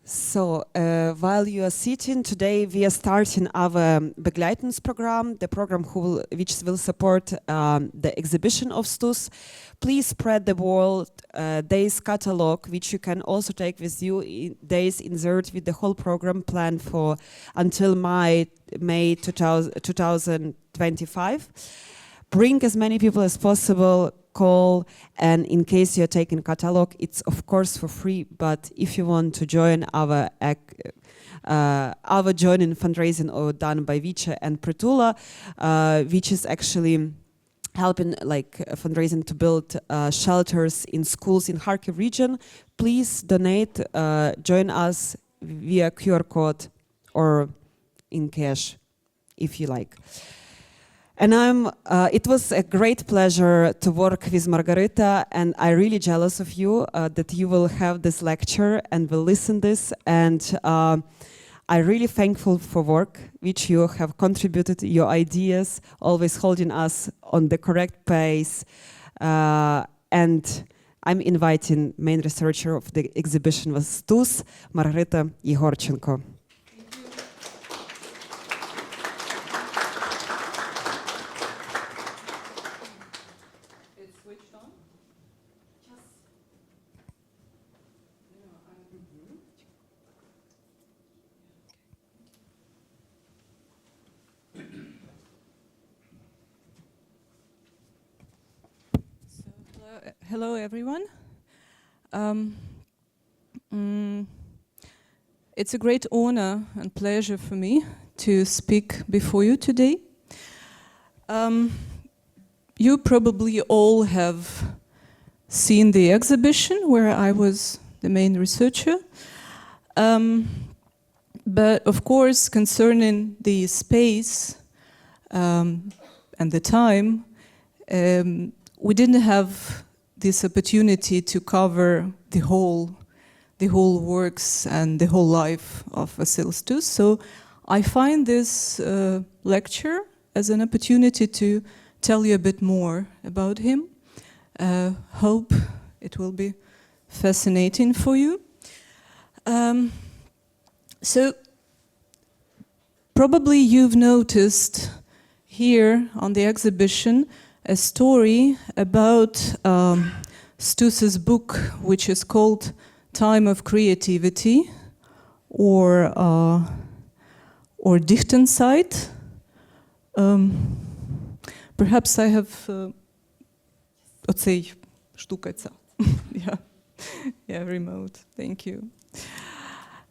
So, while you are sitting, today we are starting our Begleitungsprogramm, the program which will support the exhibition of Stus. Please spread the word. Days catalog, which you can also take with you. Days insert with the whole program planned for until May 2025. Bring as many people as possible. Call, and in case you're taking catalog, it's of course for free, but if you want to join our joining fundraising done by Vice and Pritula, which is actually helping fundraising to build shelters in schools in Kharkiv region, please donate, join us via QR code or in cash if you like. And it was a great pleasure to work with Margarita, and I'm really jealous of you that you will have this lecture and will listen this. And I'm really thankful for work which you have contributed, your ideas, always holding us on the correct pace. And I'm inviting main researcher of the exhibition was Stus, Margarita Yegorchenko. Hello, everyone. It's a great honor and pleasure for me to speak before you today. You probably all have seen the exhibition where I was the main researcher. But of course, concerning the space and the time, we didn't have this opportunity to cover the whole works and the whole life of Vasyl Stus. So I find this lecture as an opportunity to tell you a bit more about him. Hope it will be fascinating for you. So probably you've noticed here on the exhibition a story about Stus's book, which is called Time of Creativity, or Dichtenzeit. Perhaps I have, let's say, Stukaca. yeah, remote. Thank you.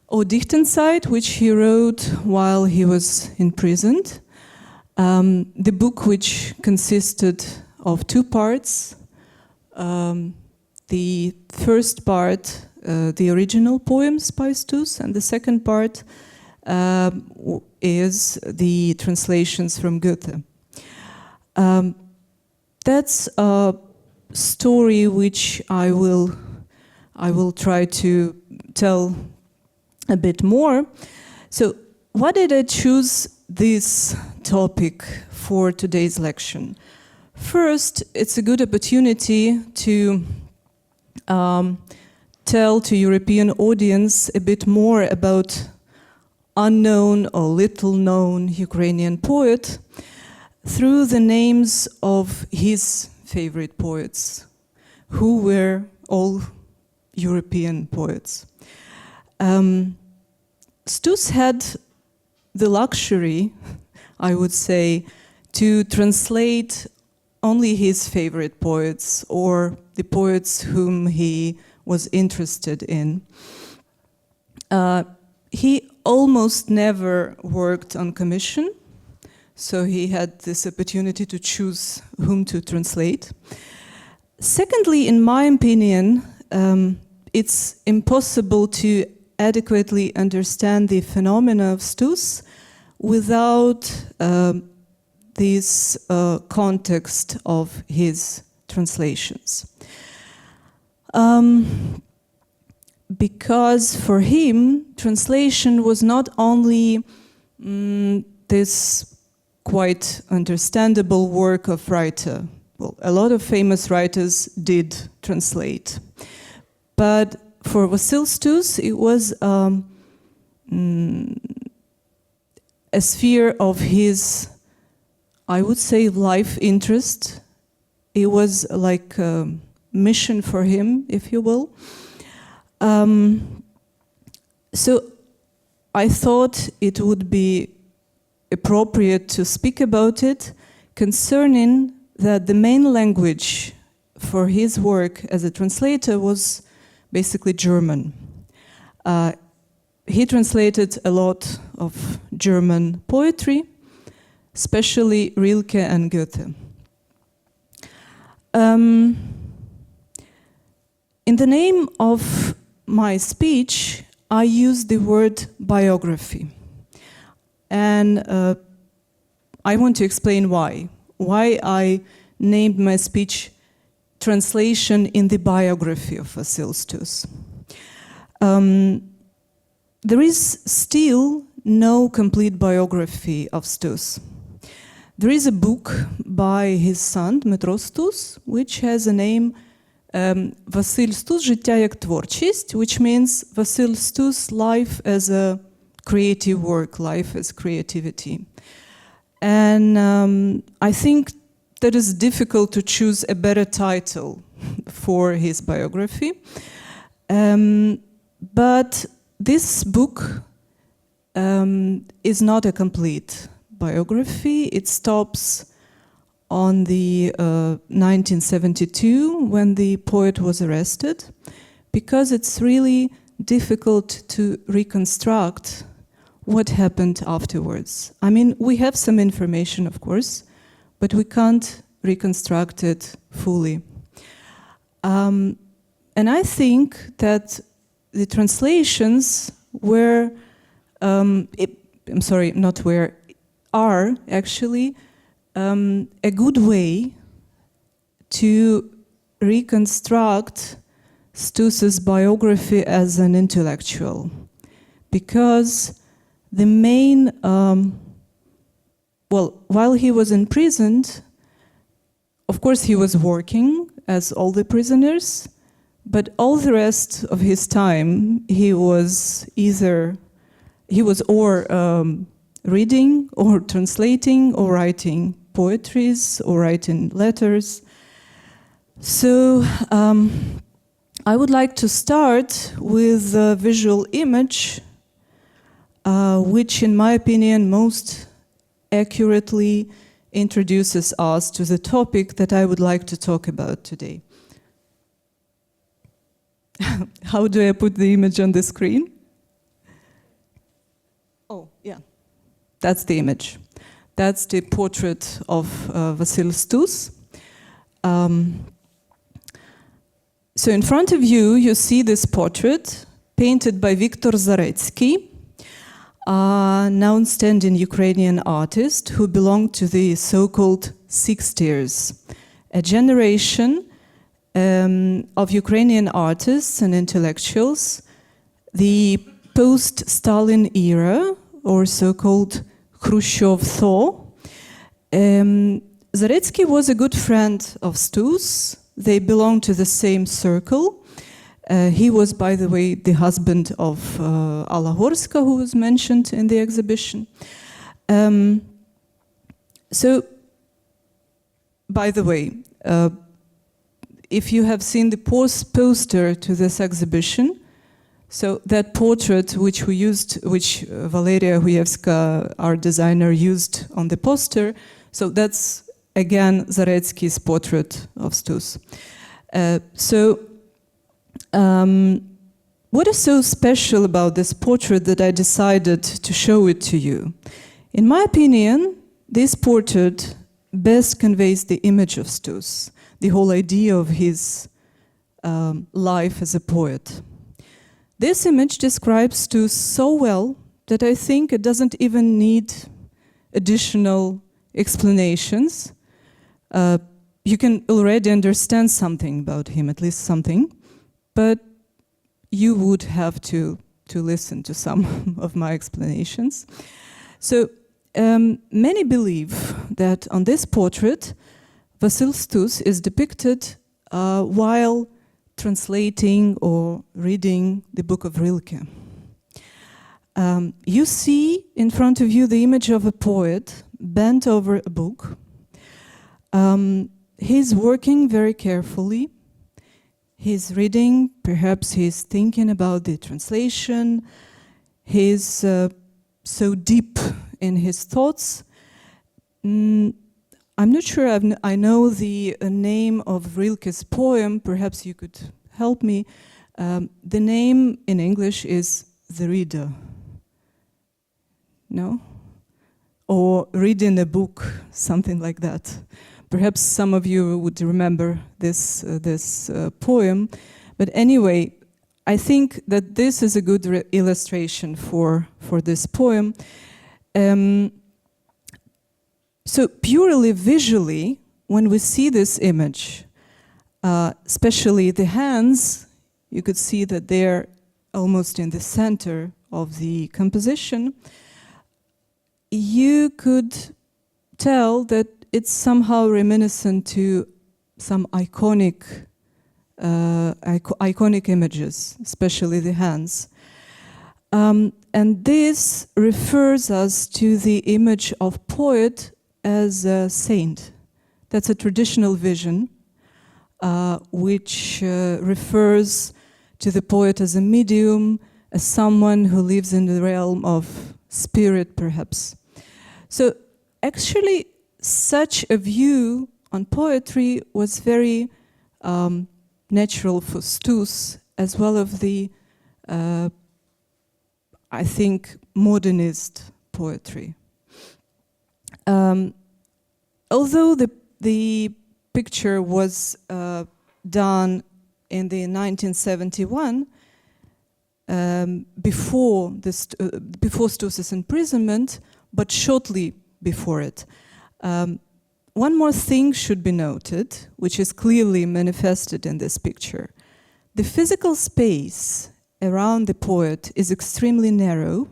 Or Dichtenzeit, which he wrote while he was imprisoned. The book, which consisted of two parts. The first part, the original poems by Stus, and the second part is the translations from Goethe. That's a story which I will try to tell a bit more. So, why did I choose this topic for today's lecture? First, it's a good opportunity to tell to European audience a bit more about unknown or little-known Ukrainian poet through the names of his favorite poets, who were all European poets. Stus had the luxury, I would say, to translate only his favorite poets or the poets whom he was interested in. He almost never worked on commission, so he had this opportunity to choose whom to translate. Secondly, in my opinion, it's impossible to adequately understand the phenomena of Stus without this context of his translations. Because for him, translation was not only this quite understandable work of writer. Well, a lot of famous writers did translate. But for Vasyl Stus, it was a sphere of his, I would say, life interest. It was like a mission for him, if you will. So I thought it would be appropriate to speak about it, concerning that the main language for his work as a translator was basically German. He translated a lot of German poetry, especially Rilke and Goethe. In the name of my speech, I use the word biography. And I want to explain why I named my speech Translation in the Biography of Vasyl Stus. There is still no complete biography of Stus. There is a book by his son, Dmytro Stus, which has a name Vasyl Stus, Життя як творчість, which means Vasyl Stus' life as a creative work, life as creativity. And I think that it's difficult to choose a better title for his biography. But this book is not a complete biography. It stops on the 1972 when the poet was arrested, because it's really difficult to reconstruct what happened afterwards. I mean, we have some information, of course, but we can't reconstruct it fully. And I think that the translations are actually a good way to reconstruct Stus's biography as an intellectual, because the main, while he was imprisoned, of course he was working as all the prisoners, but all the rest of his time he was reading or translating or writing poetries or writing letters. So I would like to start with a visual image which, in my opinion, most accurately introduces us to the topic that I would like to talk about today. How do I put the image on the screen? Oh, yeah. That's the image. That's the portrait of Vasyl Stus. So in front of you, you see this portrait painted by Viktor Zaretsky, a now-standing Ukrainian artist who belonged to the so-called 60s, a generation of Ukrainian artists and intellectuals, the post-Stalin era, or so-called Khrushchev thaw. Zaretsky was a good friend of Stus. They belonged to the same circle. He was, by the way, the husband of Alla Horska, who was mentioned in the exhibition. So, by the way, if you have seen the poster to this exhibition, so that portrait which Valeria Huyevska, our designer, used on the poster, so that's again Zaretsky's portrait of Stus. What is so special about this portrait that I decided to show it to you? In my opinion, this portrait best conveys the image of Stus, the whole idea of his life as a poet. This image describes Stus so well that I think it doesn't even need additional explanations. You can already understand something about him, at least something, but you would have to listen to some of my explanations. So many believe that on this portrait, Vasyl Stus is depicted while translating or reading the book of Rilke. You see in front of you the image of a poet bent over a book. He's working very carefully. He's reading, perhaps he's thinking about the translation. He's so deep in his thoughts. I'm not sure I know the name of Rilke's poem. Perhaps you could help me. The name in English is The Reader. No? Or Reading a Book, something like that. Perhaps some of you would remember this poem. But anyway, I think that this is a good illustration for this poem. So purely visually, when we see this image, especially the hands, you could see that they're almost in the center of the composition. You could tell that it's somehow reminiscent to some iconic images, especially the hands. And this refers us to the image of poet as a saint. That's a traditional vision, which refers to the poet as a medium, as someone who lives in the realm of spirit, perhaps. So actually, such a view on poetry was very natural for Stus, as well as the, I think, modernist poetry. Although the picture was done in the 1971, before Stus's imprisonment, but shortly before it. One more thing should be noted, which is clearly manifested in this picture. The physical space around the poet is extremely narrow,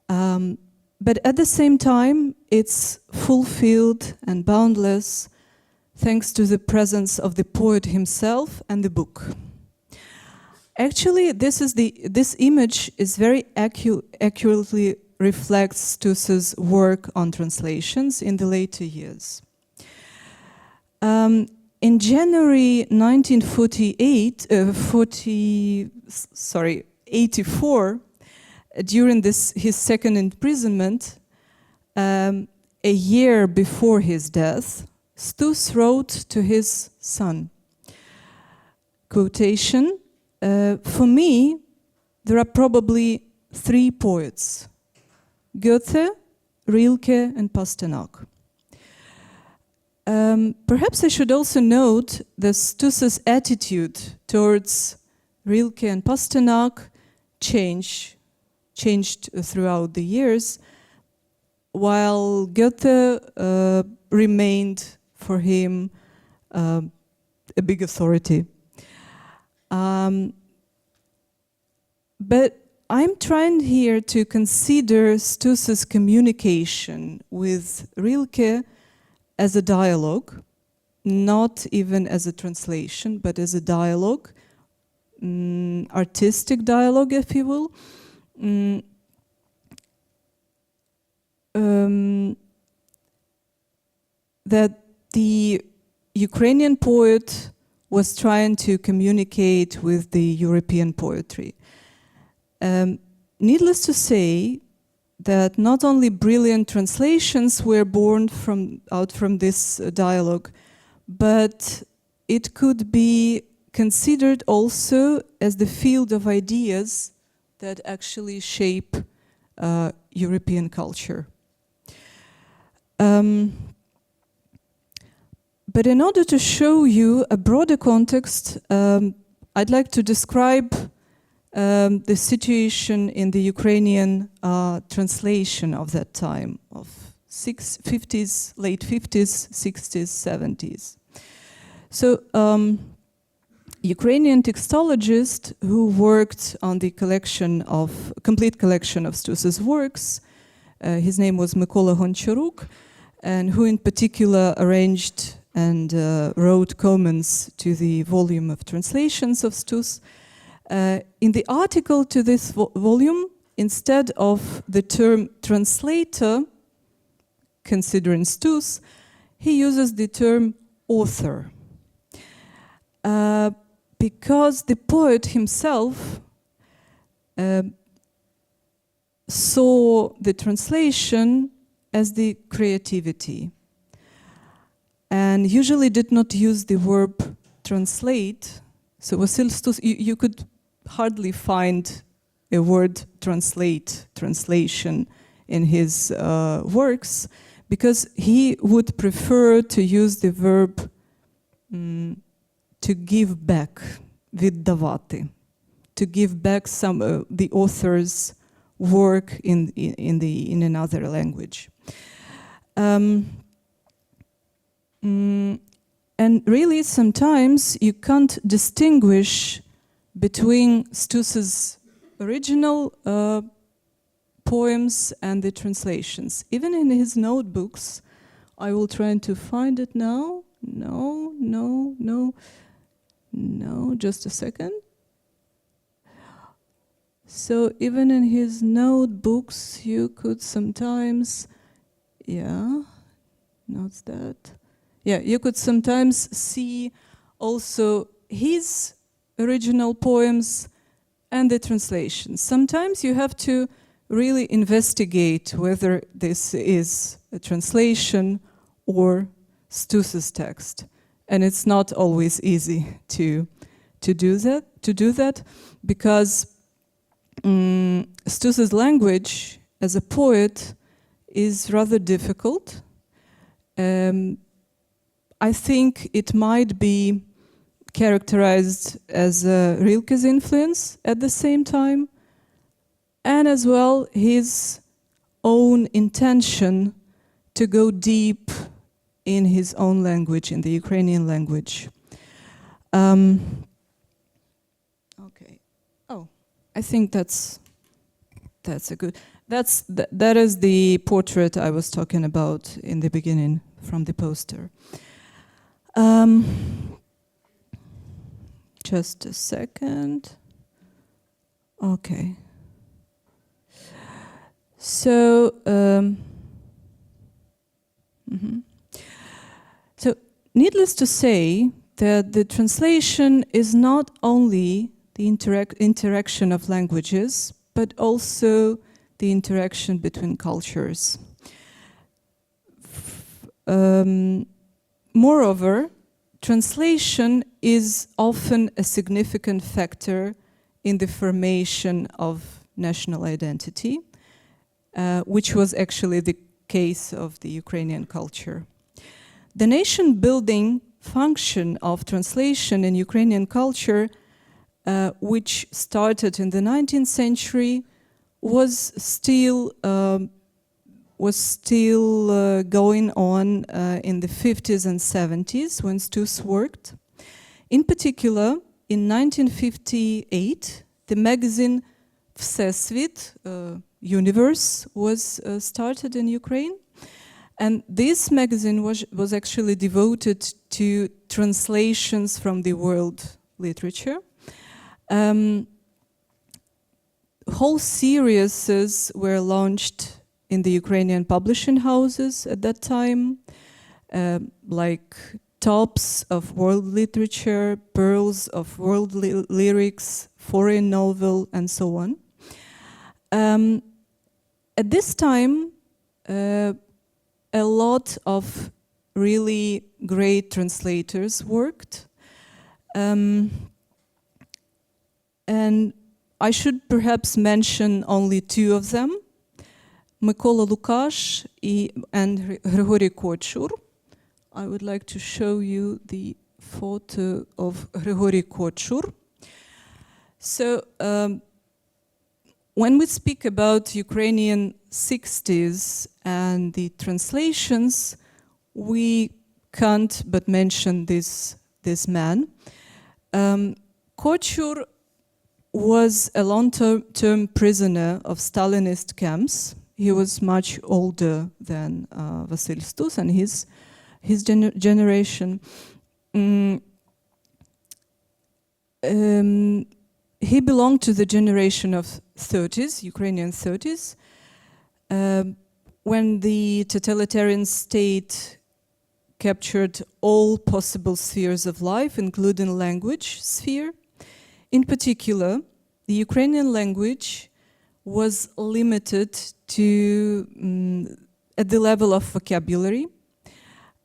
but at the same time, it's fulfilled and boundless thanks to the presence of the poet himself and the book. Actually, this image is very accurately reflects Stus's work on translations in the later years. In January 1984, during his second imprisonment, a year before his death, Stus wrote to his son, quotation, "For me, there are probably three poets, Goethe, Rilke, and Pasternak." Perhaps I should also note that Stus's attitude towards Rilke and Pasternak changed throughout the years, while Goethe remained for him a big authority. But I'm trying here to consider Stus's communication with Rilke as a dialogue, not even as a translation, but as a dialogue, artistic dialogue, if you will. That the Ukrainian poet was trying to communicate with the European poetry. Needless to say that not only brilliant translations were born out from this dialogue, but it could be considered also as the field of ideas that actually shape European culture. But in order to show you a broader context, I'd like to describe the situation in the Ukrainian translation of that time, of late 50s, 60s, 70s. So, Ukrainian textologist who worked on the complete collection of Stus's works, his name was Mykola Goncharuk, and who in particular arranged and wrote comments to the volume of translations of Stus. In the article to this volume, instead of the term translator, considering Stus, he uses the term author. Because the poet himself saw the translation as the creativity, and usually did not use the verb translate. So Vasyl Stus, you could hardly find a word translate, translation in his works, because he would prefer to use the verb to give back, віддавати, to give back some the author's work in another language. And really, sometimes you can't distinguish between Stus's original poems and the translations. Even in his notebooks, I will try to find it now. No, just a second. So even in his notebooks, you could sometimes, you could sometimes see also his original poems and the translations. Sometimes you have to really investigate whether this is a translation or Stus's text. And it's not always easy to do that because Stus's language as a poet is rather difficult. I think it might be characterized as Rilke's influence at the same time, and as well his own intention to go deep in his own language, in the Ukrainian language. Okay. Oh, I think that is the portrait I was talking about in the beginning from the poster. Just a second. Okay. So, so needless to say that the translation is not only the interaction of languages, but also the interaction between cultures. Moreover, translation is often a significant factor in the formation of national identity, which was actually the case of the Ukrainian culture. The nation-building function of translation in Ukrainian culture, which started in the 19th century, was still going on in the 50s and 70s when Stus worked. In particular, in 1958, the magazine Situate, Universe, was started in Ukraine. And this magazine was actually devoted to translations from the world literature. Whole series were launched in the Ukrainian publishing houses at that time, like Tops of World Literature, Pearls of World Lyrics, Foreign Novel, and so on. At this time, a lot of really great translators worked. And I should perhaps mention only two of them, Микола Лукаш and Григорій Кочур. I would like to show you the photo of Григорій Кочур. So, when we speak about Ukrainian 60s and the translations, we can't but mention this man. Kochur was a long-term prisoner of Stalinist camps. He was much older than Vasyl Stus, and his his generation. He belonged to the generation of 30s, Ukrainian 30s, when the totalitarian state captured all possible spheres of life, including language sphere. In particular, the Ukrainian language was limited to at the level of vocabulary.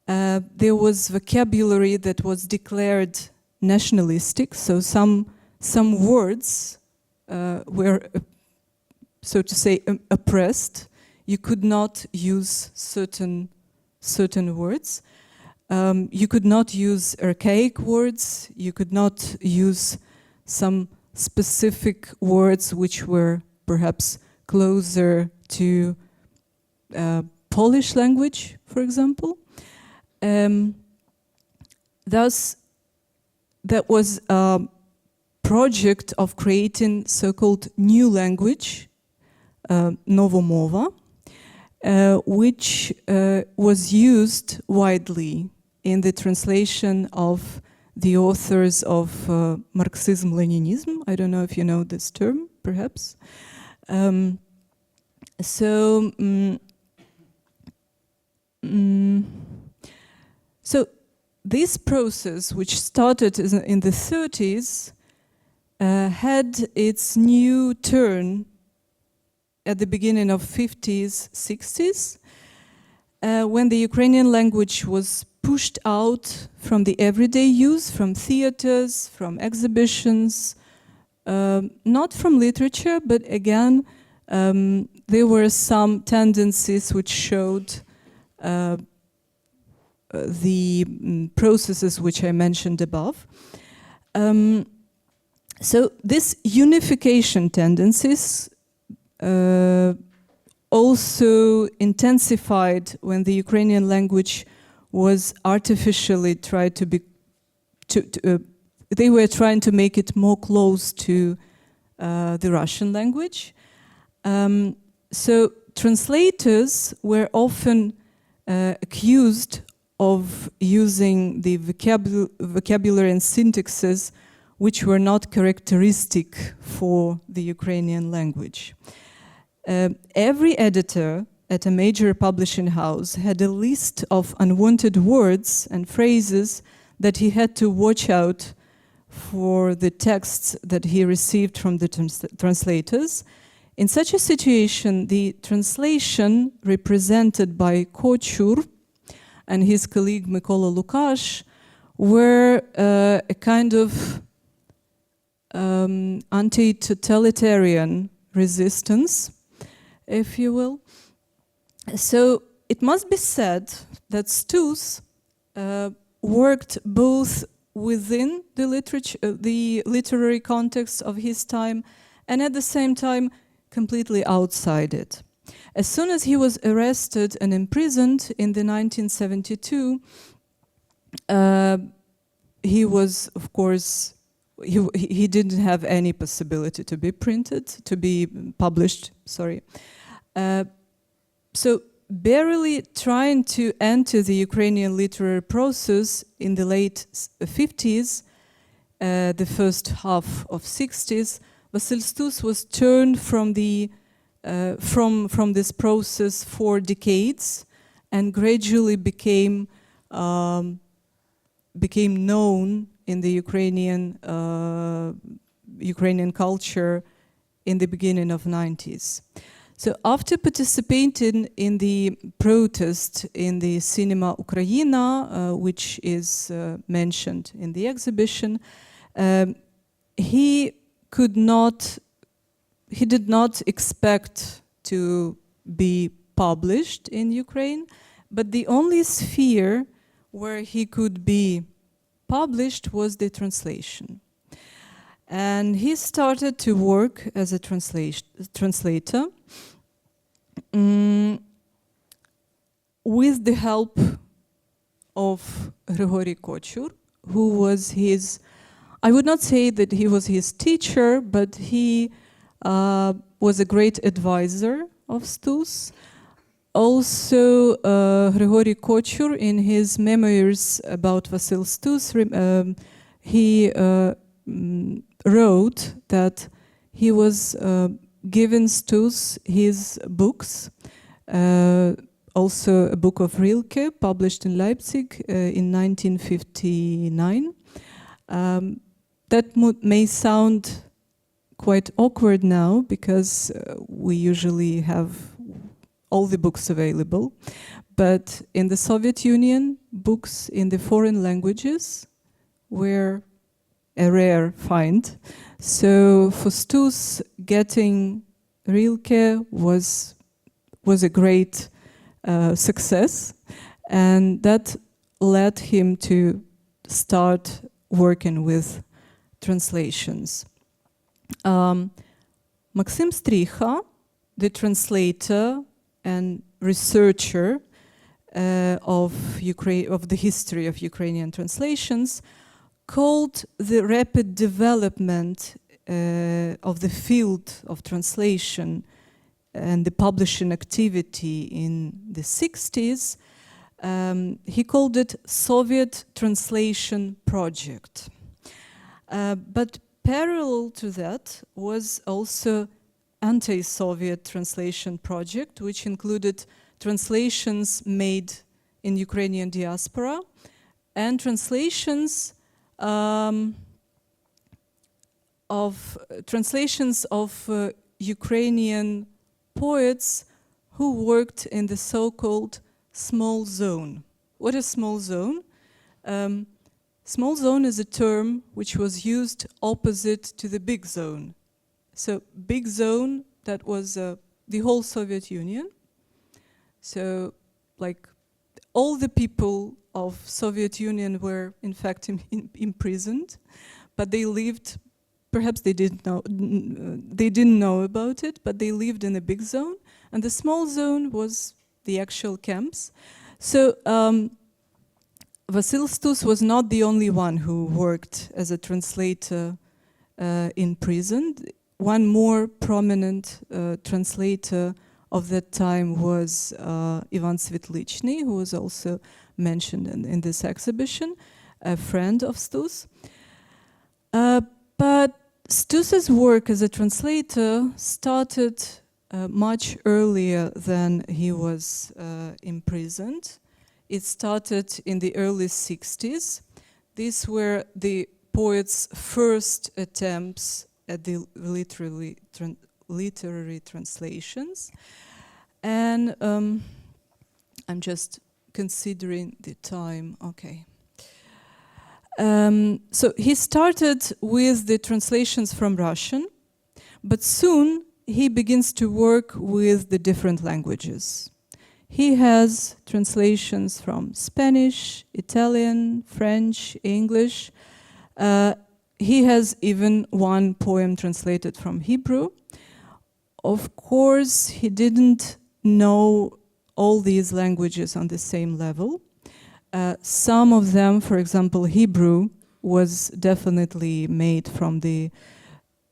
There was vocabulary that was declared nationalistic, so some words were, so to say, oppressed. You could not use certain words. You could not use archaic words. You could not use some specific words which were perhaps closer to Polish language, for example. Thus, that was a project of creating so-called new language, Novomova, which was used widely in the translation of the authors of Marxism-Leninism. I don't know if you know this term, perhaps. So this process, which started in the 30s, had its new turn at the beginning of 50s, 60s, when the Ukrainian language was pushed out from the everyday use, from theaters, from exhibitions, not from literature, but again, there were some tendencies which showed the processes which I mentioned above. So this unification tendencies also intensified when the Ukrainian language was artificially tried to be, they were trying to make it more close to the Russian language. So translators were often accused of using the vocabulary and syntaxes which were not characteristic for the Ukrainian language. Every editor at a major publishing house had a list of unwanted words and phrases that he had to watch out for the texts that he received from the translators. In such a situation, the translation represented by Kochur and his colleague Mykola Lukash were a kind of anti-totalitarian resistance, if you will. So it must be said that Stus worked both within the literary context of his time and at the same time completely outside it. As soon as he was arrested and imprisoned in the 1972, he was, of course, he didn't have any possibility to be printed, to be published, sorry. So barely trying to enter the Ukrainian literary process in the late 50s, the first half of 60s, Vasyl Stus was turned from the from this process for decades and gradually became known in the Ukrainian culture in the beginning of 90s. So after participating in the protest in the Cinema Ukraina, which is mentioned in the exhibition, he did not expect to be published in Ukraine, but the only sphere where he could be published was the translation. And he started to work as a translator with the help of Grigory Kochur, who was his, I would not say that he was his teacher, but he was a great advisor of Stus. Also, Grigory Kochur, in his memoirs about Vasyl Stus, he wrote that he was given Stus his books, also a book of Rilke, published in Leipzig in 1959. That may sound quite awkward now, because we usually have all the books available. But in the Soviet Union, books in the foreign languages were a rare find. So for Stus, getting Rilke was a great success, and that led him to start working with translations. Maxim Striha, the translator and researcher of the history of Ukrainian translations, called the rapid development of the field of translation and the publishing activity in the 60s, he called it Soviet Translation Project. But parallel to that was also anti-Soviet translation project, which included translations made in Ukrainian diaspora and translations of Ukrainian poets who worked in the so-called small zone. What is small zone? Small zone is a term which was used opposite to the big zone. So big zone, that was the whole Soviet Union. So like all the people of Soviet Union were in fact imprisoned, but they lived, perhaps they didn't know about it, but they lived in a big zone, and the small zone was the actual camps. So Vasyl Stus was not the only one who worked as a translator in prison. One more prominent translator of that time was Ivan Svetlichny, who was also mentioned in this exhibition, a friend of Stus. But Stus's work as a translator started much earlier than he was imprisoned. It started in the early 60s. These were the poet's first attempts at the literary translations. And I'm just considering the time, okay. So he started with the translations from Russian, but soon he begins to work with the different languages. He has translations from Spanish, Italian, French, English. He has even one poem translated from Hebrew. Of course, he didn't know all these languages on the same level. Some of them, for example, Hebrew, was definitely made from the,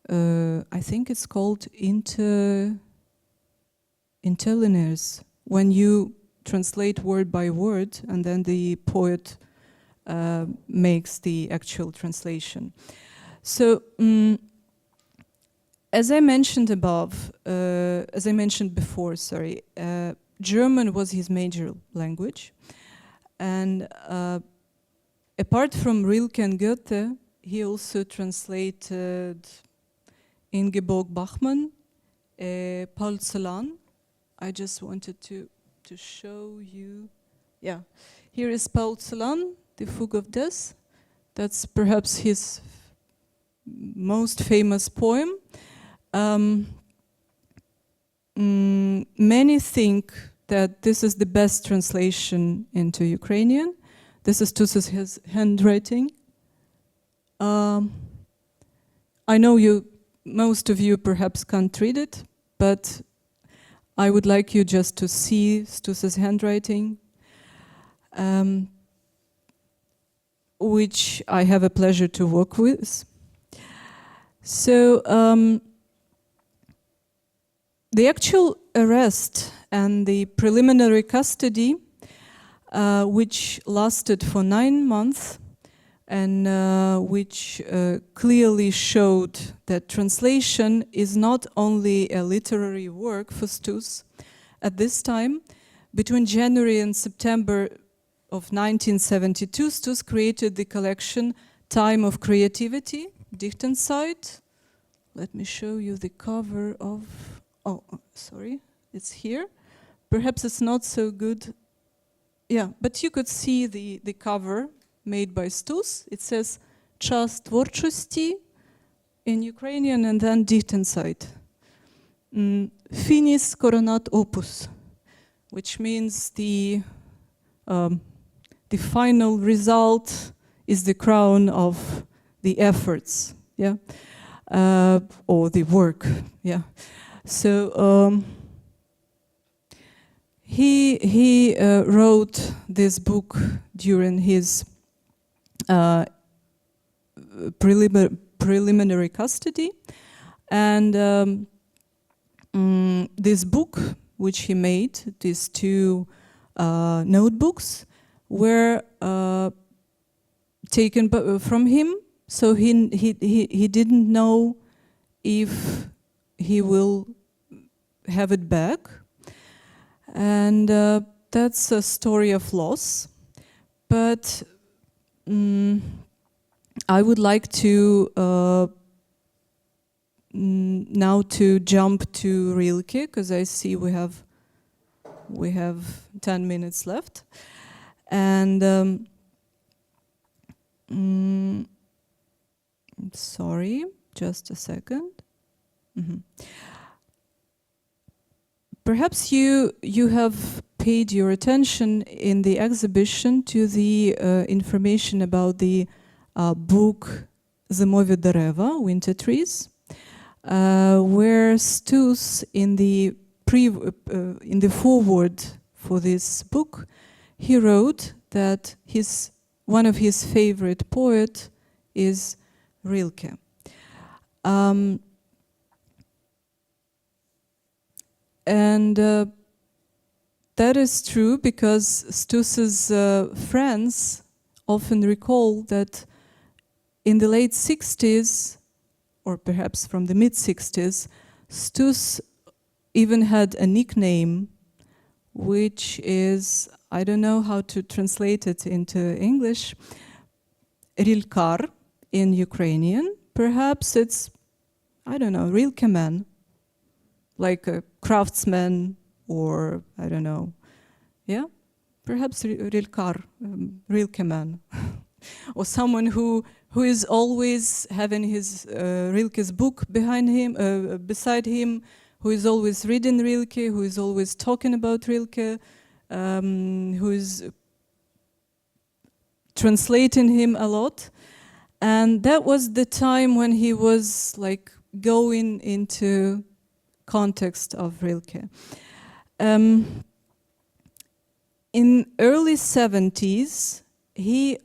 I think it's called interlinears, when you translate word by word and then the poet makes the actual translation. So, as I mentioned before, German was his major language. And apart from Rilke and Goethe, he also translated Ingeborg Bachmann, Paul Celan. I just wanted to show you. Yeah, here is Paul Celan, The Fugue of Death. That's perhaps his most famous poem. Many think that this is the best translation into Ukrainian. This is Stus's handwriting. I know most of you perhaps can't read it, but I would like you just to see Stus's handwriting, which I have a pleasure to work with. So the actual arrest and the preliminary custody, which lasted for 9 months, and which clearly showed that translation is not only a literary work for Stus. At this time, between January and September of 1972, Stus created the collection Time of Creativity, Dichtenzeit. Let me show you the cover of, sorry, it's here. Perhaps it's not so good. Yeah, but you could see the cover made by Stus. It says Час творчості in Ukrainian and then Dichtenzeit. Finis coronat opus, which means the final result is the crown of the efforts, yeah, or the work, yeah. So he wrote this book during his preliminary custody, and this book, which he made, these 2 notebooks, were taken from him. So he didn't know if he will have it back, and that's a story of loss. But I would like to now to jump to Rilke, because I see we have 10 minutes left, and sorry, just a second. Perhaps you have paid your attention in the exhibition to the information about the book Zimovi Dereva, Winter Trees, where Stus in the foreword for this book, he wrote that one of his favorite poet is Rilke. And that is true because Stus's friends often recall that in the late 60s, or perhaps from the mid-60s, Stus even had a nickname, which is, I don't know how to translate it into English, Rilkar in Ukrainian. Perhaps it's, I don't know, Rilke man, like a craftsman, or I don't know, yeah? Perhaps Rilkar, Rilke man. Or someone who is always having his Rilke's book behind him, beside him, who is always reading Rilke, who is always talking about Rilke, who is translating him a lot. And that was the time when he was like going into context of Rilke. In early 70s, he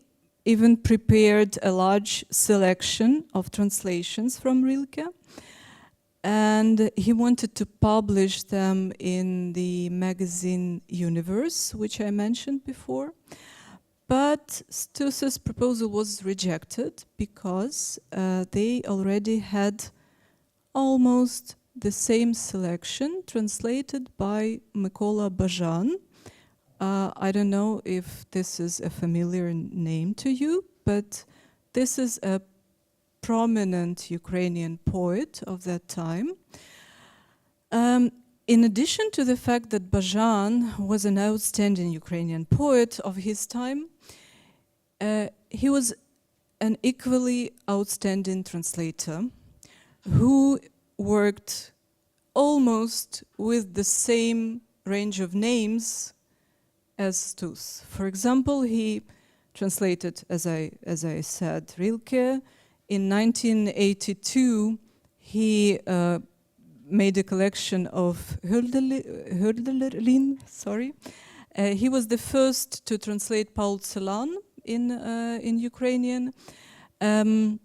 even prepared a large selection of translations from Rilke, and he wanted to publish them in the magazine Universe, which I mentioned before. But Stus's proposal was rejected because they already had almost the same selection translated by Mykola Bazhan. I don't know if this is a familiar name to you, but this is a prominent Ukrainian poet of that time. In addition to the fact that Bazhan was an outstanding Ukrainian poet of his time, he was an equally outstanding translator who worked almost with the same range of names as Stus. For example, he translated, as I said, Rilke. In 1982, he made a collection of Hölderlin. Sorry, he was the first to translate Paul Celan in Ukrainian, and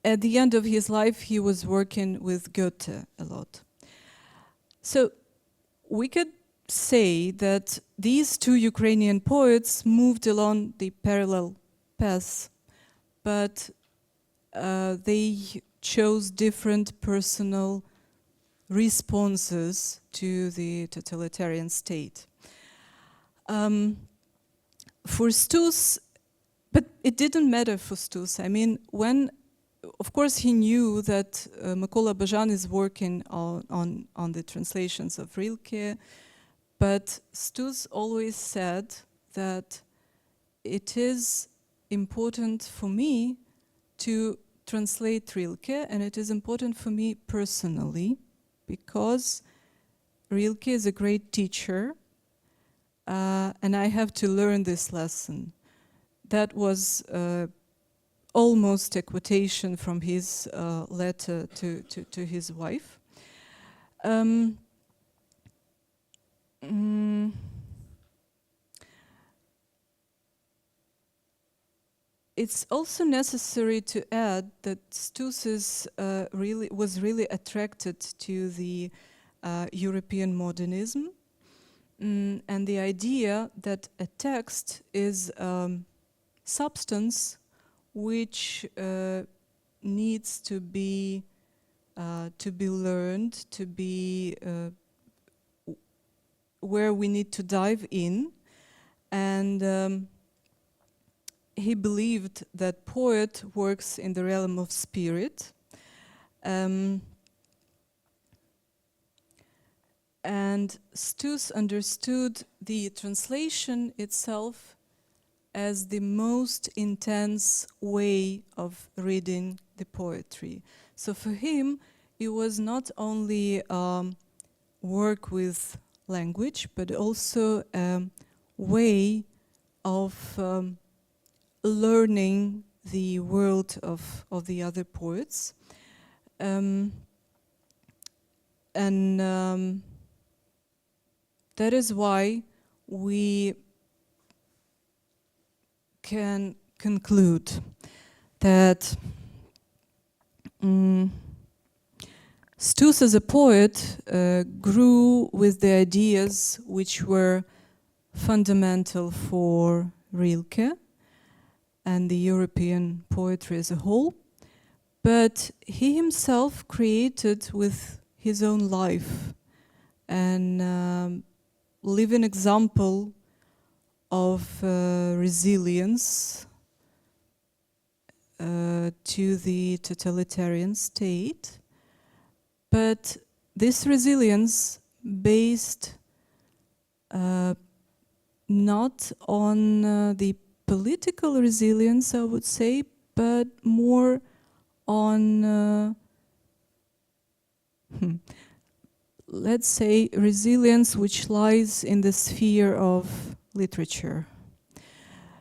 at the end of his life, he was working with Goethe a lot. So we could say that these two Ukrainian poets moved along the parallel paths, but they chose different personal responses to the totalitarian state. For Stus, but it didn't matter for Stus. I mean, of course he knew that Mykola Bajan is working on the translations of Rilke, but Stus always said that it is important for me to translate Rilke, and it is important for me personally, because Rilke is a great teacher, and I have to learn this lesson. That was almost a quotation from his letter to his wife. It's also necessary to add that Stus was really attracted to the European modernism, and the idea that a text is substance which needs to be learned, to be where we need to dive in, and he believed that poet works in the realm of spirit, and Stus understood the translation itself as the most intense way of reading the poetry. So for him, it was not only work with language, but also a way of learning the world of the other poets. That is why we can conclude that Stus as a poet grew with the ideas which were fundamental for Rilke and the European poetry as a whole, but he himself created with his own life and living example of resilience to the totalitarian state, but this resilience based not on the political resilience, I would say, but more on, let's say, resilience which lies in the sphere of literature.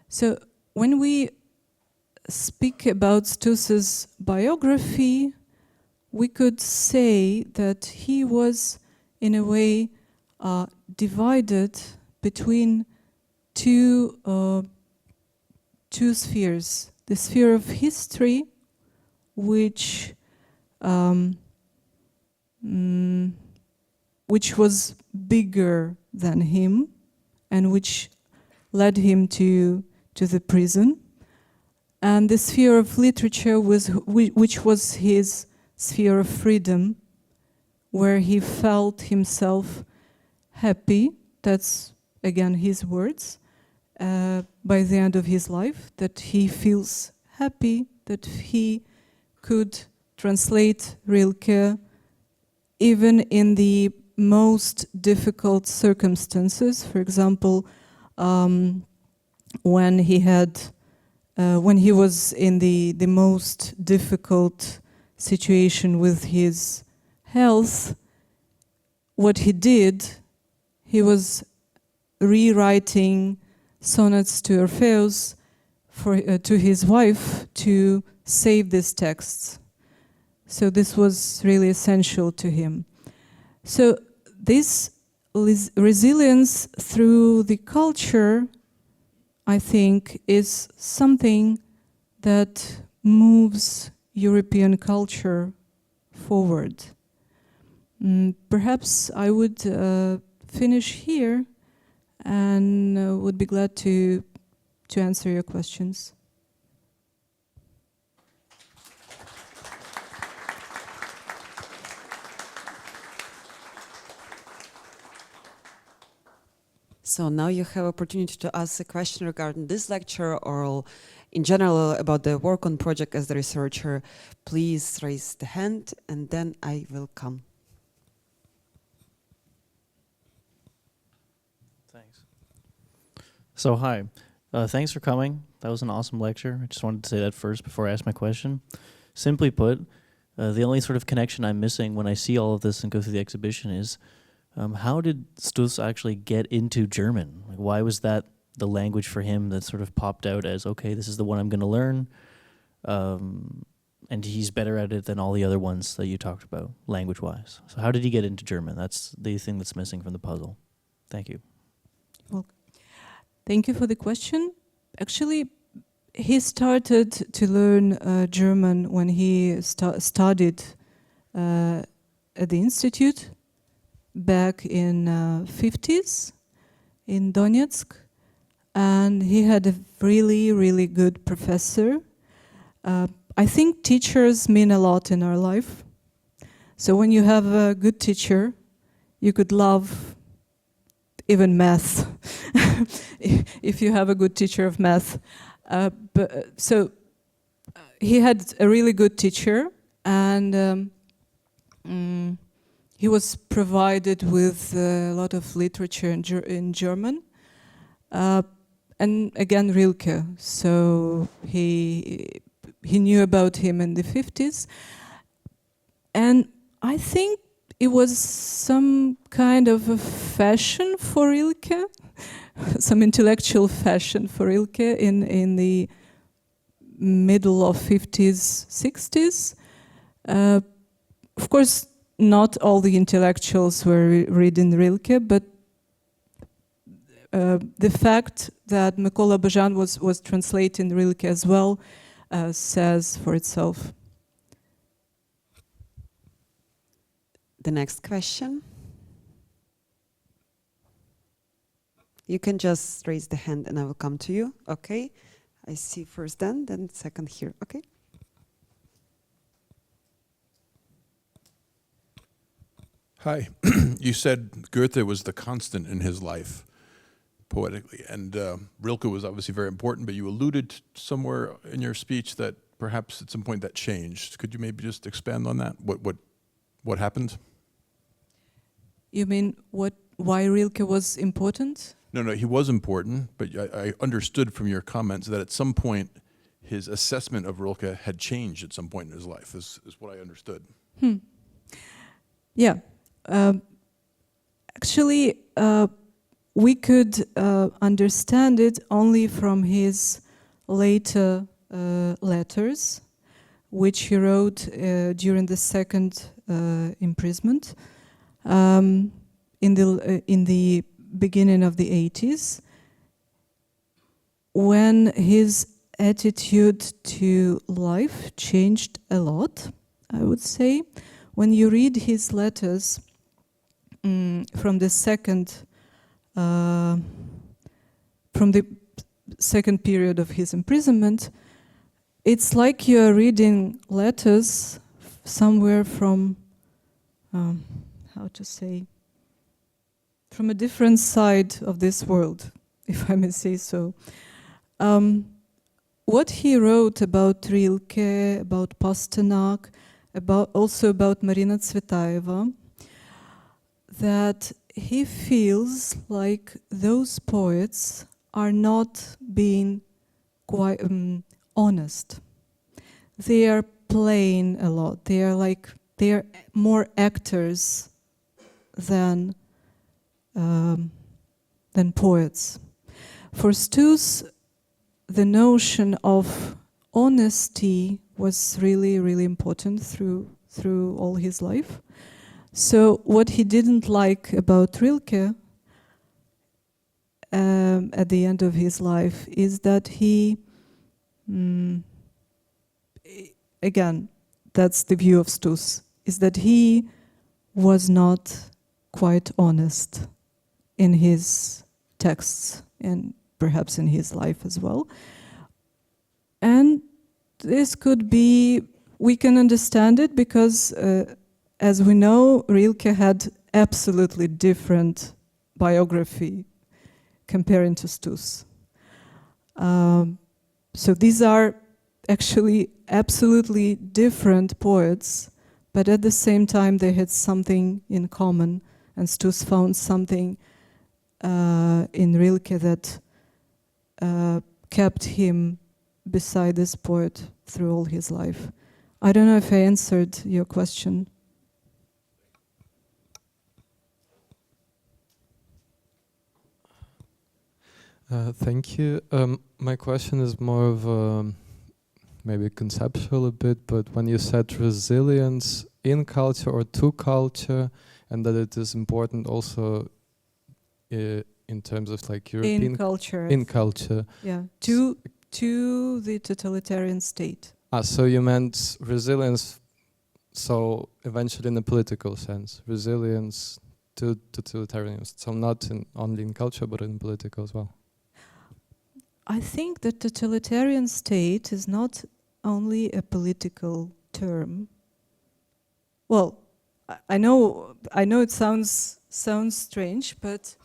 So when we speak about Stus's biography, we could say that he was, in a way, divided between two spheres. The sphere of history, which was bigger than him and which led him to the prison, and the sphere of literature which was his sphere of freedom, where he felt himself happy. That's again his words, by the end of his life, that he feels happy that he could translate Rilke even in the most difficult circumstances. For example, when he was in the most difficult situation with his health, what he did, he was rewriting sonnets to Orpheus to his wife to save these texts. So this was really essential to him. So this resilience through the culture, I think, is something that moves European culture forward. Perhaps I would finish here and would be glad to answer your questions. So now you have opportunity to ask a question regarding this lecture or in general about the work on project as the researcher. Please raise the hand and then I will come. Thanks. So hi, thanks for coming. That was an awesome lecture. I just wanted to say that first before I ask my question. Simply put, the only sort of connection I'm missing when I see all of this and go through the exhibition is how did Stus actually get into German? Like, why was that the language for him that sort of popped out as, okay, this is the one I'm going to learn, and he's better at it than all the other ones that you talked about, language-wise. So how did he get into German? That's the thing that's missing from the puzzle. Thank you. Well, thank you for the question. Actually, he started to learn German when he studied at the Institute back in 50s in Donetsk, and he had a really, really good professor. I think teachers mean a lot in our life. So when you have a good teacher, you could love even math if you have a good teacher of math. So he had a really good teacher, and he was provided with a lot of literature in German, and again Rilke. So he knew about him in the 50s, and I think it was some kind of a fashion for Rilke, some intellectual fashion for Rilke in the middle of 50s, 60s. Of course, not all the intellectuals were reading Rilke, but the fact that Mykola Bajan was translating Rilke as well says for itself. The next question. You can just raise the hand and I will come to you. Okay. I see first then second here. Okay. Hi. You said Goethe was the constant in his life, poetically, and Rilke was obviously very important, but you alluded somewhere in your speech that perhaps at some point that changed. Could you maybe just expand on that? What happened? You mean why Rilke was important? No, he was important, but I understood from your comments that at some point his assessment of Rilke had changed at some point in his life, is what I understood. Yeah. Actually, we could understand it only from his later letters, which he wrote during the second imprisonment in the beginning of the 80s, when his attitude to life changed a lot, I would say. When you read his letters from the second period of his imprisonment, it's like you are reading letters somewhere from, from a different side of this world, if I may say so. What he wrote about Rilke, about Pasternak, also about Marina Tsvetaeva, that he feels like those poets are not being quite honest. They are playing a lot. They are more actors than poets. For Stus, the notion of honesty was really, really important through all his life. So what he didn't like about Rilke at the end of his life is that he, again, that's the view of Stus, is that he was not quite honest in his texts and perhaps in his life as well. And this could be, we can understand it because as we know, Rilke had absolutely different biography comparing to Stus. So these are actually absolutely different poets, but at the same time they had something in common, and Stus found something in Rilke that kept him beside this poet through all his life. I don't know if I answered your question. Thank you. My question is more of maybe conceptual a bit, but when you said resilience in culture or to culture, and that it is important also in terms of like European In culture. Yeah, to the totalitarian state. So you meant resilience, so eventually in a political sense, resilience to totalitarianism. So not only in culture, but in political as well. I think the totalitarian state is not only a political term. Well, I know it sounds strange, but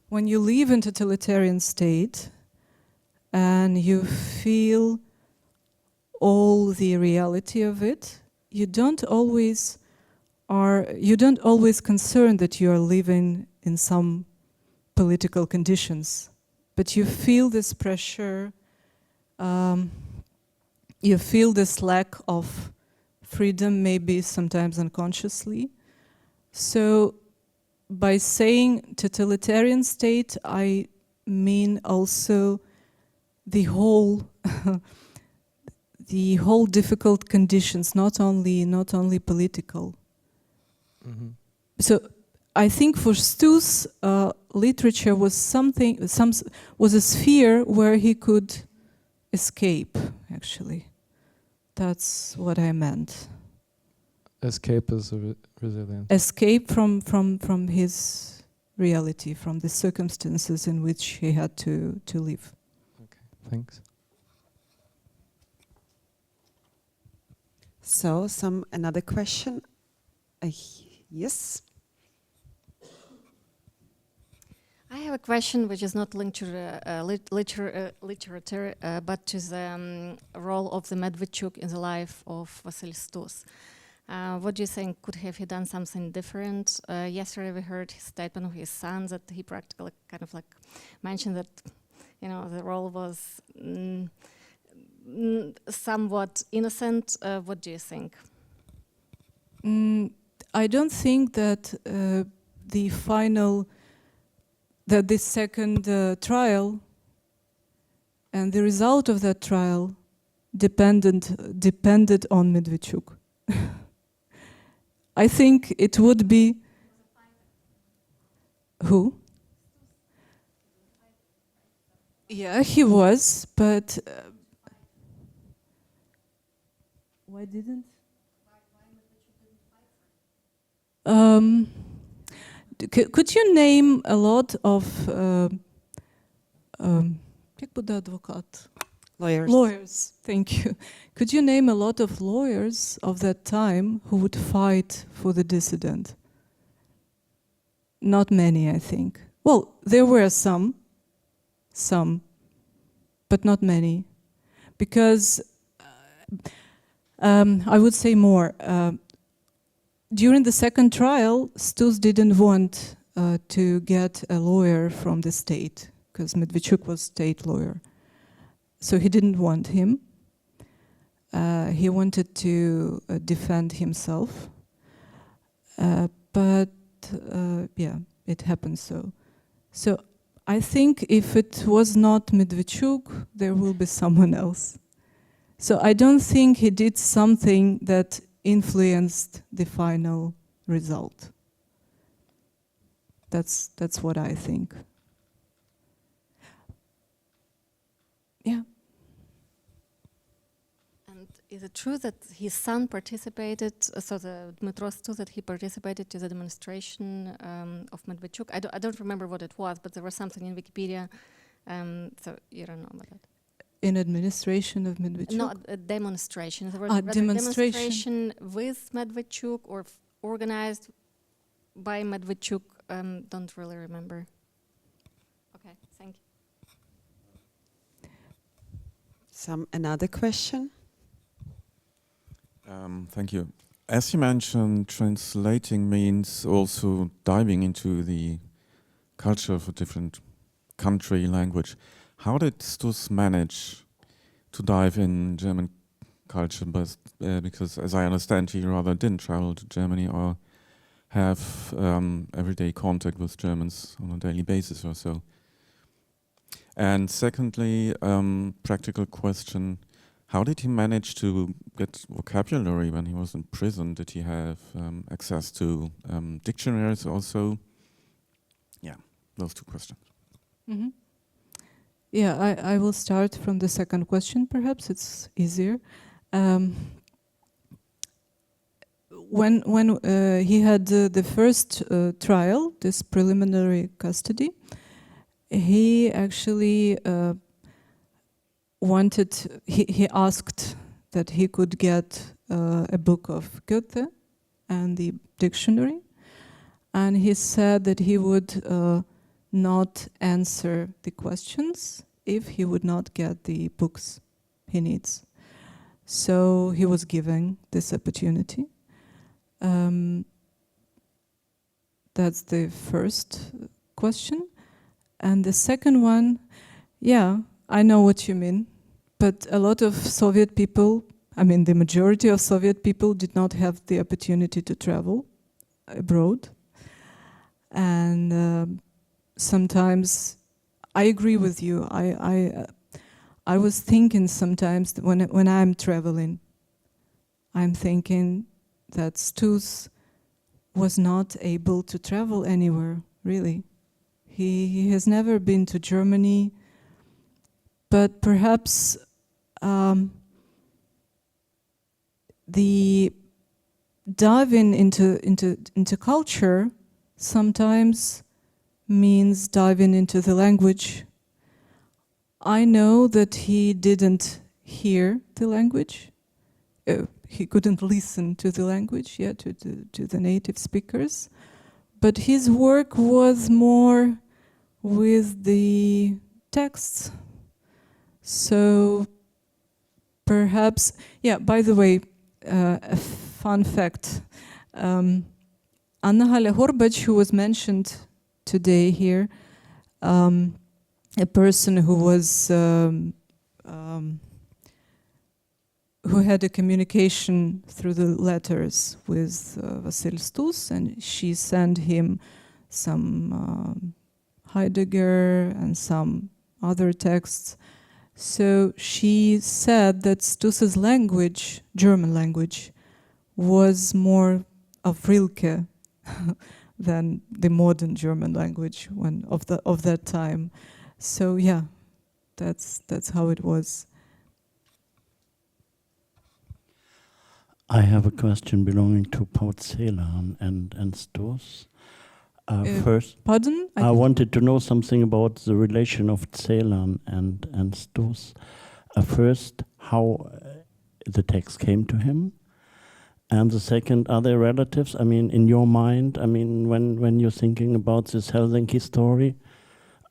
when you live in totalitarian state and you feel all the reality of it, you don't always concern that you are living in some political conditions, but you feel this pressure, you feel this lack of freedom, maybe sometimes unconsciously. So by saying totalitarian state, I mean also the whole the whole difficult conditions, not only political. Mm-hmm. So I think for Stus, literature was was a sphere where he could escape. Actually, that's what I meant. Escape is resilience. Escape from his reality, from the circumstances in which he had to live. Okay, thanks. So, another question? Yes. I have a question which is not linked to literature, but to the role of the Medvedchuk in the life of Vasyl Stus. What do you think? Could have he done something different? Yesterday we heard his statement of his son that he practically kind of like mentioned that, you know, the role was somewhat innocent. What do you think? I don't think that the second trial and the result of that trial depended on Medvedchuk. I think it would be who? Yeah, he was, but why didn't? Could you name a lot of Lawyers. Lawyers, thank you. Could you name a lot of lawyers of that time who would fight for the dissident? Not many, I think. Well, there were some, but not many. Because I would say more. During the second trial, Stus didn't want to get a lawyer from the state, because Medvedchuk was state lawyer. So he didn't want him. He wanted to defend himself. But yeah, it happened so. So I think if it was not Medvedchuk, there will be someone else. So I don't think he did something that influenced the final result. That's what I think. And And is it true that his son participated, so the Dmytro Stus, that he participated to the demonstration of Medvedchuk? I don't remember what it was, but there was something in Wikipedia, so you don't know about that. In administration of Medvedchuk? Not a demonstration. There was Ah, rather demonstration. with Medvedchuk or organized by Medvedchuk. Don't really remember. Okay, thank you. Another question? Thank you. As you mentioned, translating means also diving into the culture of a different country, language. How did Stus manage to dive in German culture? Because as I understand, he rather didn't travel to Germany or have everyday contact with Germans on a daily basis or so. And secondly, practical question, how did he manage to get vocabulary when he was in prison? Did he have access to dictionaries also? Yeah, those two questions. Mm-hmm. Yeah, I will start from the second question, perhaps it's easier. When he had the first trial, this preliminary custody, he actually he asked that he could get a book of Goethe and the dictionary, and he said that he would not answer the questions if he would not get the books he needs. So he was given this opportunity. That's the first question. And the second one, yeah, I know what you mean, but a lot of Soviet people, I mean the majority of Soviet people did not have the opportunity to travel abroad. And sometimes, I agree with you, I was thinking sometimes that when I'm traveling, I'm thinking that Stus was not able to travel anywhere, really. He has never been to Germany, but perhaps the diving into culture sometimes means diving into the language. I know that he didn't hear the language. He couldn't listen to the language, to the native speakers. But his work was more with the texts. So perhaps, yeah, by the way, a fun fact. Anna Halia Horbach, who was mentioned today here, a person who was who had a communication through the letters with Vasyl Stus, and she sent him some Heidegger and some other texts. So she said that Stus's language, German language, was more of Rilke than the modern German language of that time. So yeah, that's how it was. I have a question belonging to poet Celan and Stus. First, pardon? I wanted to know something about the relation of Celan and Stus. First, how the text came to him, and the second, are they relatives? I mean, in your mind, I mean, when you're thinking about this Helsinki story,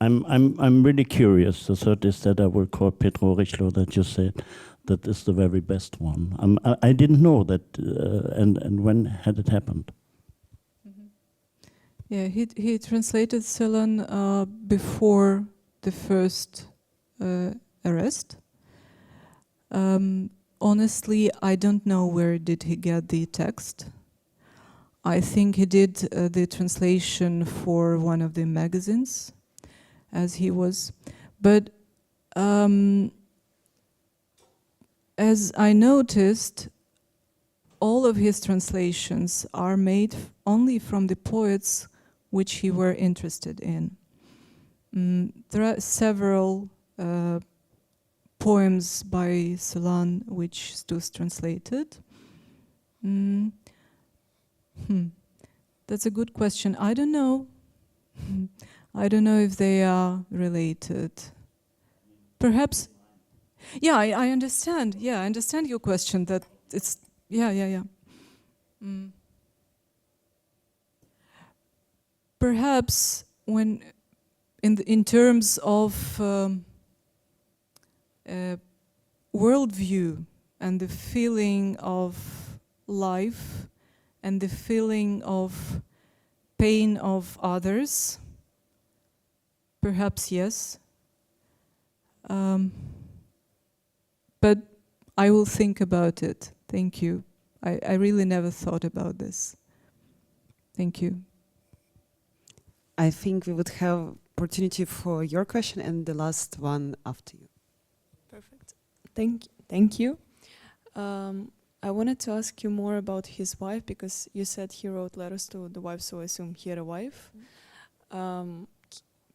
I'm really curious. The third is that I will call Petro Richlo that you said that is the very best one. I didn't know that, and when had it happened? Mm-hmm. Yeah, he translated Celan before the first arrest. Honestly, I don't know where did he get the text. I think he did the translation for one of the magazines, as he was. But as I noticed, all of his translations are made only from the poets which he were interested in. There are several poems by Celan which Stus translated. That's a good question. I don't know. I don't know if they are related. Perhaps. Yeah, I understand. Yeah, I understand your question. That it's yeah. Perhaps when in terms of worldview and the feeling of life and the feeling of pain of others, perhaps yes. But I will think about it. Thank you. I really never thought about this. Thank you. I think we would have opportunity for your question and the last one after you. Perfect. Thank you. I wanted to ask you more about his wife, because you said he wrote letters to the wife, so I assume he had a wife.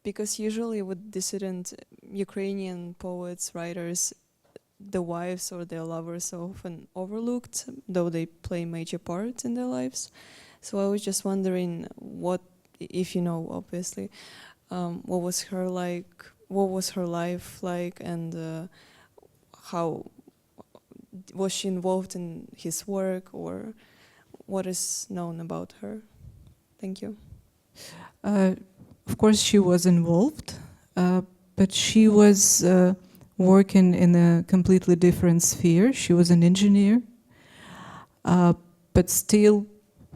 Because usually with dissident Ukrainian poets, writers, the wives or their lovers are often overlooked, though they play major parts in their lives. So I was just wondering what, if you know, obviously, what was her life like, and how was she involved in his work, or what is known about her? Thank you. Of course, she was involved, but she was working in a completely different sphere. She was an engineer, but still,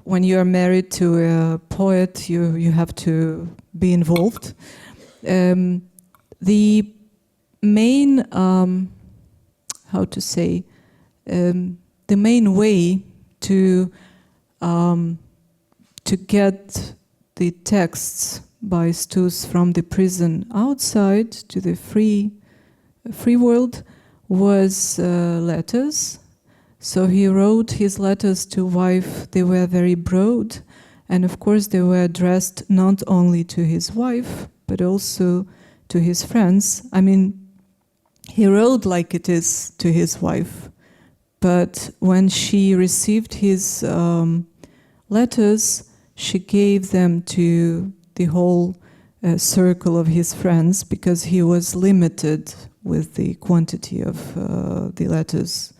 when you are married to a poet, you have to be involved. The main, how to say, the main way to get the texts by Stus from the prison outside to the free world was letters. So he wrote his letters to wife. They were very broad, and of course they were addressed not only to his wife but also to his friends. I mean, he wrote like it is to his wife, but when she received his letters, she gave them to the whole circle of his friends, because he was limited with the quantity of the letters.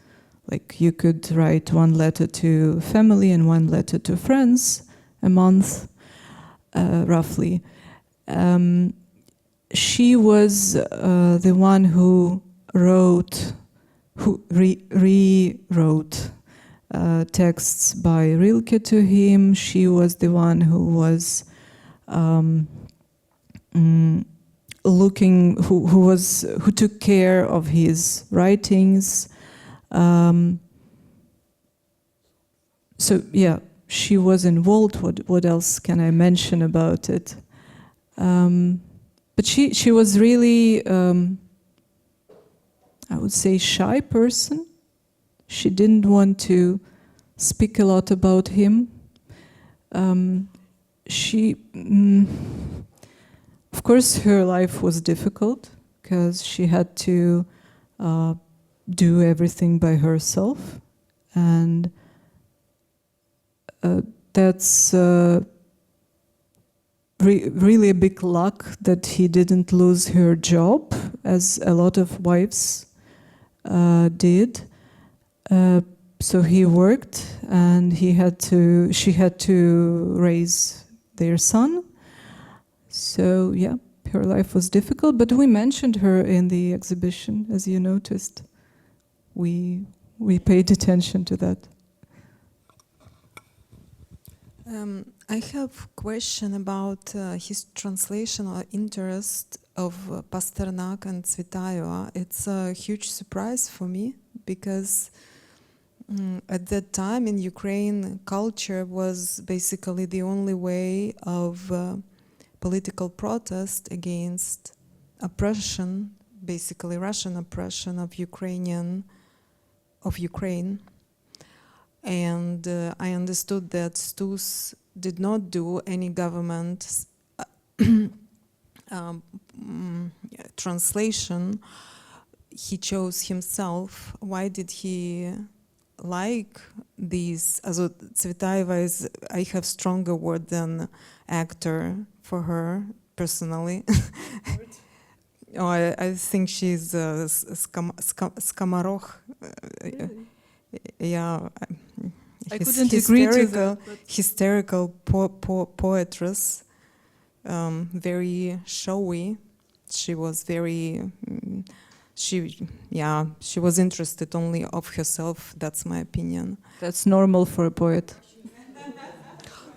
Like, you could write one letter to family and one letter to friends a month, roughly. She was the one who rewrote texts by Rilke to him. She was the one who was who took care of his writings. So yeah, she was involved. What else can I mention about it? But she was really, I would say, shy person. She didn't want to speak a lot about him. Of course, her life was difficult because she had to do everything by herself, and that's really a big luck that he didn't lose her job, as a lot of wives did. So he worked, and she had to raise their son. So yeah, her life was difficult, but we mentioned her in the exhibition, as you noticed. We paid attention to that. I have a question about his translational interest of Pasternak and Tsvetaeva. It's a huge surprise for me, because at that time in Ukraine, culture was basically the only way of political protest against oppression, basically Russian oppression of Ukraine. And I understood that Stus did not do any government translation. he chose himself. Why did he like these? Also, Tsvetaeva is, I have stronger word than actor for her personally. Oh, I think she's Skamarokh. Yeah, I couldn't agree to that. Hysterical poetress, very showy. She was very, she was interested only of herself. That's my opinion. That's normal for a poet.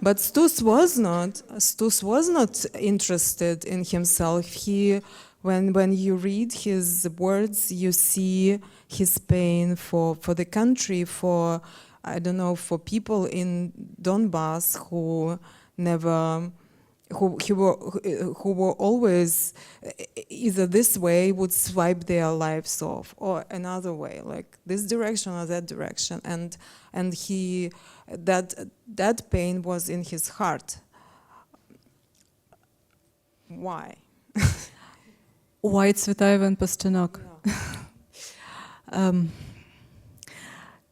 But Stus was not. Stus was not interested in himself. He, when you read his words, you see his pain for the country, for, I don't know, for people in Donbass who never, who were always either this way would swipe their lives off, or another way, like this direction or that direction, and he, that pain was in his heart. Why? Why Tsvetaeva and Pasternak?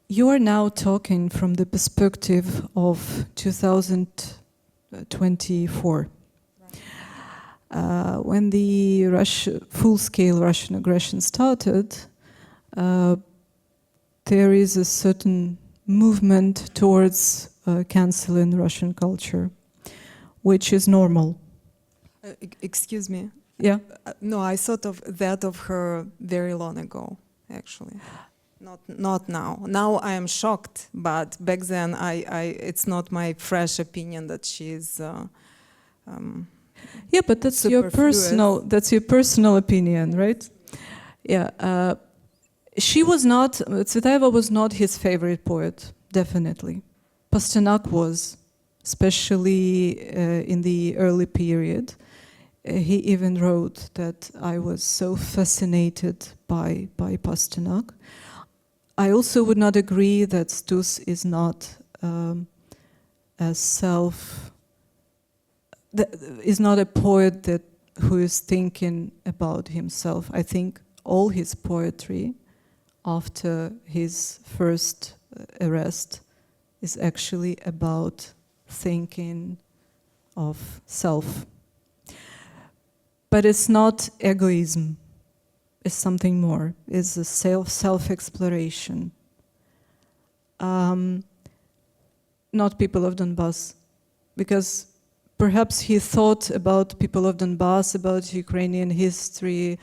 You are now talking from the perspective of 2024. When the full-scale Russian aggression started, there is a certain movement towards canceling Russian culture, which is normal. Excuse me. Yeah. No, I thought of that of her very long ago, actually. Not now. Now I am shocked, but back then it's not my fresh opinion that she's. Yeah, but that's your personal. That's your personal opinion, right? Yeah. She was not. Tsvetaeva was not his favorite poet. Definitely, Pasternak was, especially in the early period. He even wrote that I was so fascinated by Pasternak. I also would not agree that Stus is not is not a poet who is thinking about himself. I think all his poetry after his first arrest is actually about thinking of self. But it's not egoism. It's something more. It's a self-exploration. Not people of Donbass, because perhaps he thought about people of Donbass, about Ukrainian history,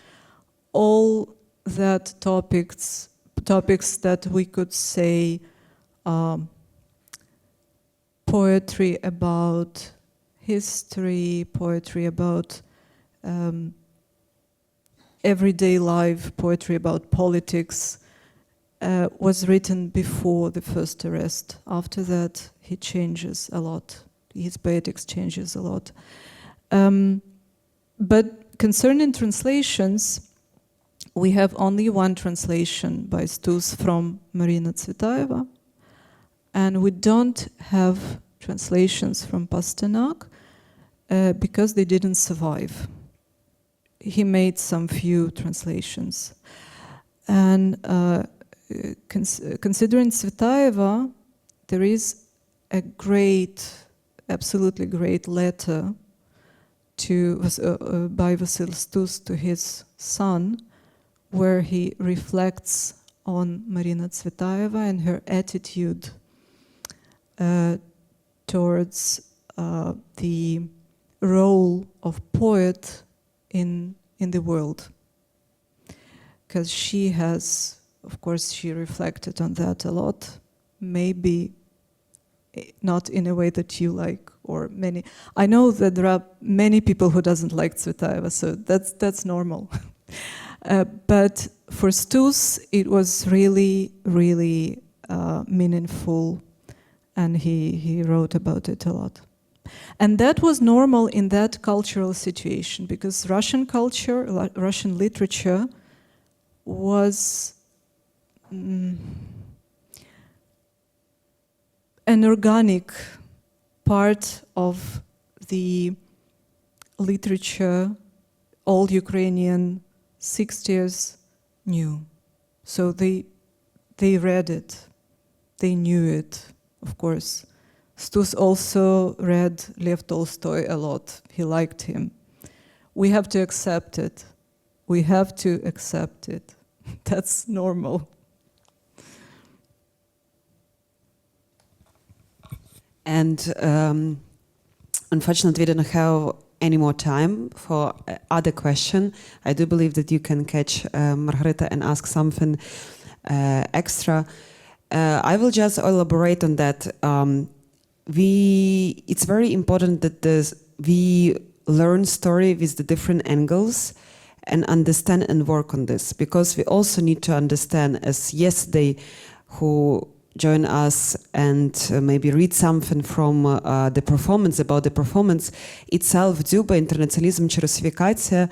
all that topics that we could say poetry about history, poetry about everyday life, poetry about politics, was written before the first arrest. After that, he changes a lot. His poetics changes a lot. But concerning translations, we have only one translation by Stus from Marina Tsvetaeva, and we don't have translations from Pasternak because they didn't survive. He made some few translations. And considering Tsvetaeva, there is a absolutely great letter by Vasyl Stus to his son, where he reflects on Marina Tsvetaeva and her attitude towards the role of poet in the world. Because she has, of course, she reflected on that a lot, maybe not in a way that you like, or many. I know that there are many people who doesn't like Tsvetaeva, so that's normal. But for Stus, it was really, really meaningful, and he wrote about it a lot. And that was normal in that cultural situation, because Russian culture, Russian literature was an organic part of the literature, all Ukrainian 60s, knew. So they read it, they knew it, of course. Stus also read Lev Tolstoy a lot. He liked him. We have to accept it. We have to accept it. That's normal. And unfortunately, we don't have any more time for other question. I do believe that you can catch Margarita and ask something extra. I will just elaborate on that. It's very important that we learn story with the different angles and understand and work on this, because we also need to understand, as yesterday, who join us and maybe read something from the performance, about the performance itself, Дзюба, internationalism чи Russifikacja,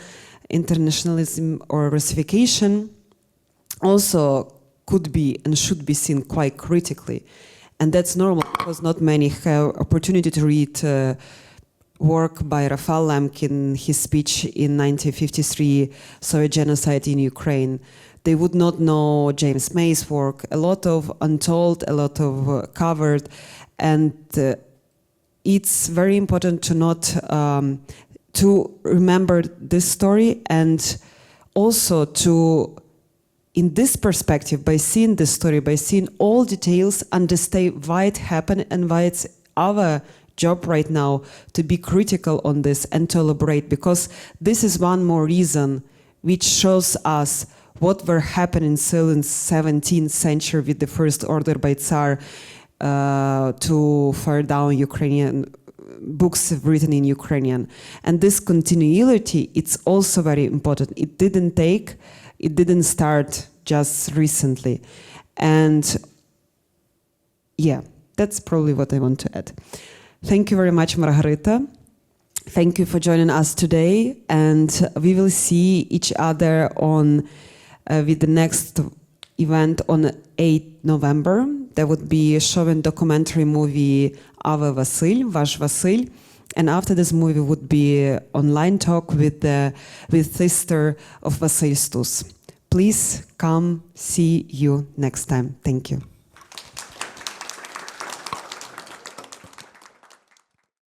internationalism or Russification, also could be and should be seen quite critically. And that's normal, because not many have opportunity to read work by Rafal Lemkin, his speech in 1953, Soviet genocide in Ukraine. They would not know James May's work, a lot of untold, a lot of covered, and it's very important to not to remember this story, and also to, in this perspective, by seeing this story, by seeing all details, understand why it happened and why it's our job right now to be critical on this and to elaborate, because this is one more reason which shows us what were happening still in 17th century with the first order by Tsar to fire down Ukrainian books written in Ukrainian. And this continuity, it's also very important. It didn't start just recently. And yeah, that's probably what I want to add. Thank you very much, Margarita. Thank you for joining us today, and we will see each other on with the next event on 8th November. There would be showing documentary movie Ava Vasyl, Vash Vasyl, and after this movie would be online talk with sister of Vasyl Stus. Please come, see you next time. Thank you.